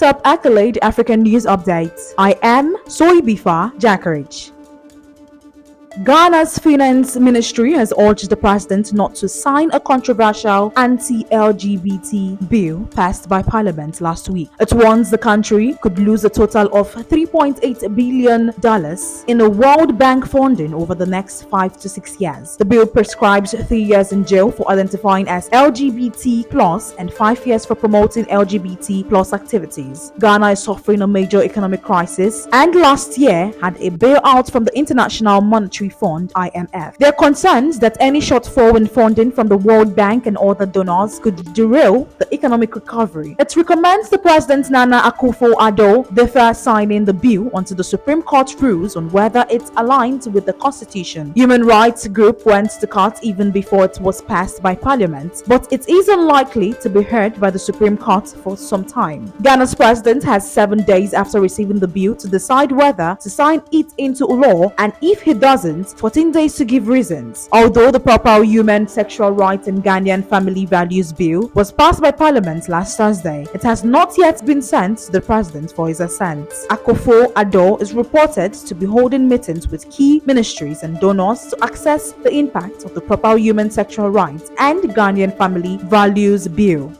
Top Accolade African News Updates. I am Soibifa Jakarich. Ghana's Finance Ministry has urged the president not to sign a controversial anti-LGBT bill passed by Parliament last week. It warns the country could lose a total of $3.8 billion in a World Bank funding over the next 5 to 6 years. The bill prescribes 3 years in jail for identifying as LGBT+ and 5 years for promoting LGBT+ activities. Ghana is suffering a major economic crisis and last year had a bailout from the International Monetary Fund (IMF). They are concerned that any shortfall in funding from the World Bank and other donors could derail the economic recovery. It recommends the President Nana Akufo-Addo defer signing the bill until the Supreme Court rules on whether it aligns with the Constitution. Human rights group went to court even before it was passed by Parliament, but it is unlikely to be heard by the Supreme Court for some time. Ghana's president has 7 days after receiving the bill to decide whether to sign it into law, and if he doesn't, 14 days to give reasons. Although the Proper Human Sexual Rights and Ghanaian Family Values Bill was passed by Parliament last Thursday, it has not yet been sent to the president for his assent. Akufo-Addo is reported to be holding meetings with key ministries and donors to assess the impact of the Proper Human Sexual Rights and Ghanaian Family Values Bill.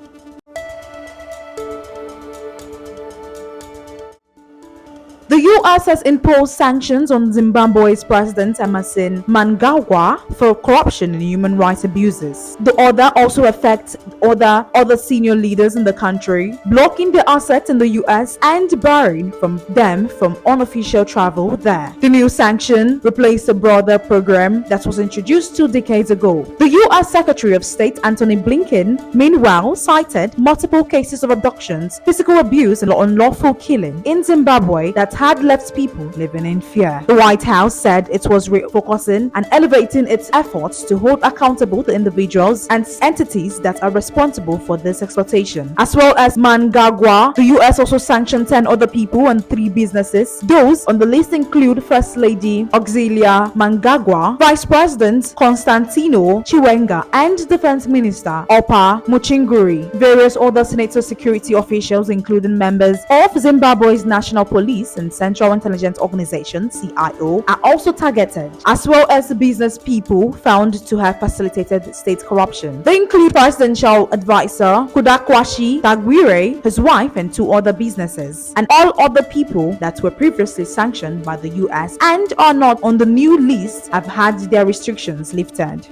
The U.S. has imposed sanctions on Zimbabwe's President Emmerson Mnangagwa for corruption and human rights abuses. The order also affects other senior leaders in the country, blocking their assets in the U.S. and barring them from unofficial travel there. The new sanction replaced a broader program that was introduced 2 decades ago. The U.S. Secretary of State Antony Blinken, meanwhile, cited multiple cases of abductions, physical abuse, and unlawful killing in Zimbabwe that had left people living in fear. The White House said it was refocusing and elevating its efforts to hold accountable the individuals and entities that are responsible for this exploitation. As well as Mnangagwa, the U.S. also sanctioned 10 other people and 3 businesses. Those on the list include First Lady Auxilia Mnangagwa, Vice President Constantino Chiwenga, and Defense Minister Opa Muchinguri. Various other senator security officials, including members of Zimbabwe's National Police and Central Intelligence Organization (CIO), are also targeted, as well as business people found to have facilitated state corruption. They include Presidential Advisor Kudakwashi Tagwire, his wife, and 2 other businesses, and all other people that were previously sanctioned by the US and are not on the new list have had their restrictions lifted.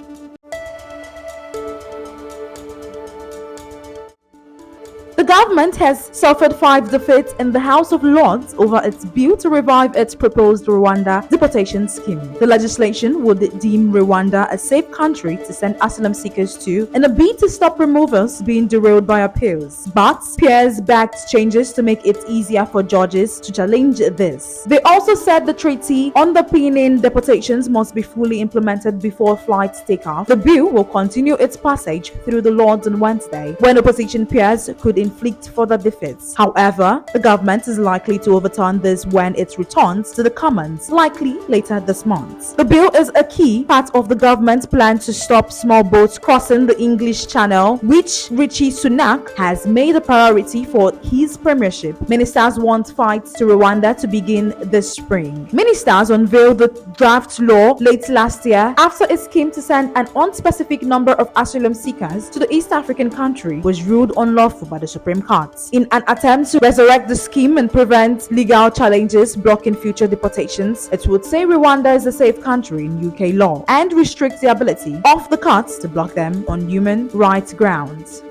The government has suffered 5 defeats in the House of Lords over its bill to revive its proposed Rwanda deportation scheme. The legislation would deem Rwanda a safe country to send asylum seekers to in a bid to stop removals being derailed by appeals. But peers backed changes to make it easier for judges to challenge this. They also said the treaty underpinning deportations must be fully implemented before flights take off. The bill will continue its passage through the Lords on Wednesday, when opposition peers could inflict further defeats. However, the government is likely to overturn this when it returns to the Commons, likely later this month. The bill is a key part of the government's plan to stop small boats crossing the English Channel, which Rishi Sunak has made a priority for his premiership. Ministers want flights to Rwanda to begin this spring. Ministers unveiled the draft law late last year after a scheme to send an unspecific number of asylum seekers to the East African country was ruled unlawful by the Supreme Court. In an attempt to resurrect the scheme and prevent legal challenges blocking future deportations, it would say Rwanda is a safe country in UK law and restrict the ability of the courts to block them on human rights grounds.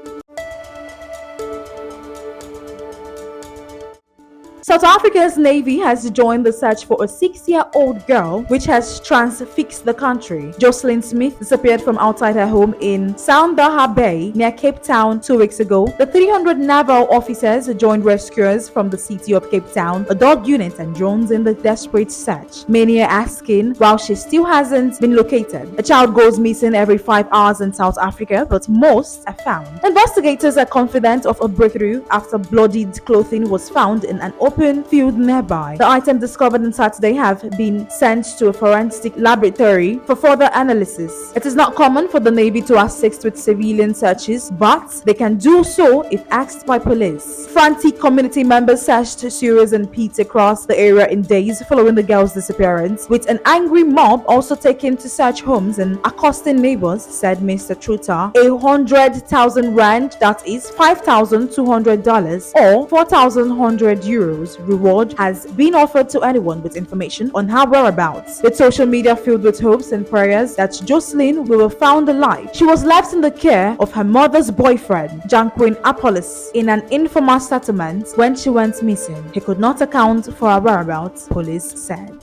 South Africa's Navy has joined the search for a 6-year-old girl which has transfixed the country. Jocelyn Smith disappeared from outside her home in Soundaha Bay near Cape Town 2 weeks ago. The 300 naval officers joined rescuers from the city of Cape Town, a dog unit, and drones in the desperate search. Many are asking why she still hasn't been located. A child goes missing every 5 hours in South Africa, but most are found. Investigators are confident of a breakthrough after bloodied clothing was found in an open open field nearby. The items discovered on Saturday have been sent to a forensic laboratory for further analysis. It is not common for the Navy to assist with civilian searches, but they can do so if asked by police. Frantic community members searched cereals and pits across the area in days following the girl's disappearance, with an angry mob also taken to search homes and accosting neighbors, said Mr. Truta. 100,000 rand, that is $5,200 or 4,100 euros reward has been offered to anyone with information on her whereabouts. With social media filled with hopes and prayers that Jocelyn will be found alive. She was left in the care of her mother's boyfriend, Janquin Apollos, in an informal settlement when she went missing. He could not account for her whereabouts, police said.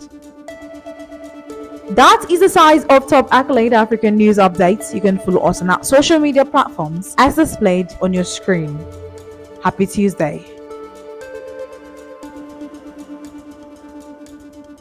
That is the size of top accolade African news updates. You can follow us on our social media platforms as displayed on your screen. Happy Tuesday.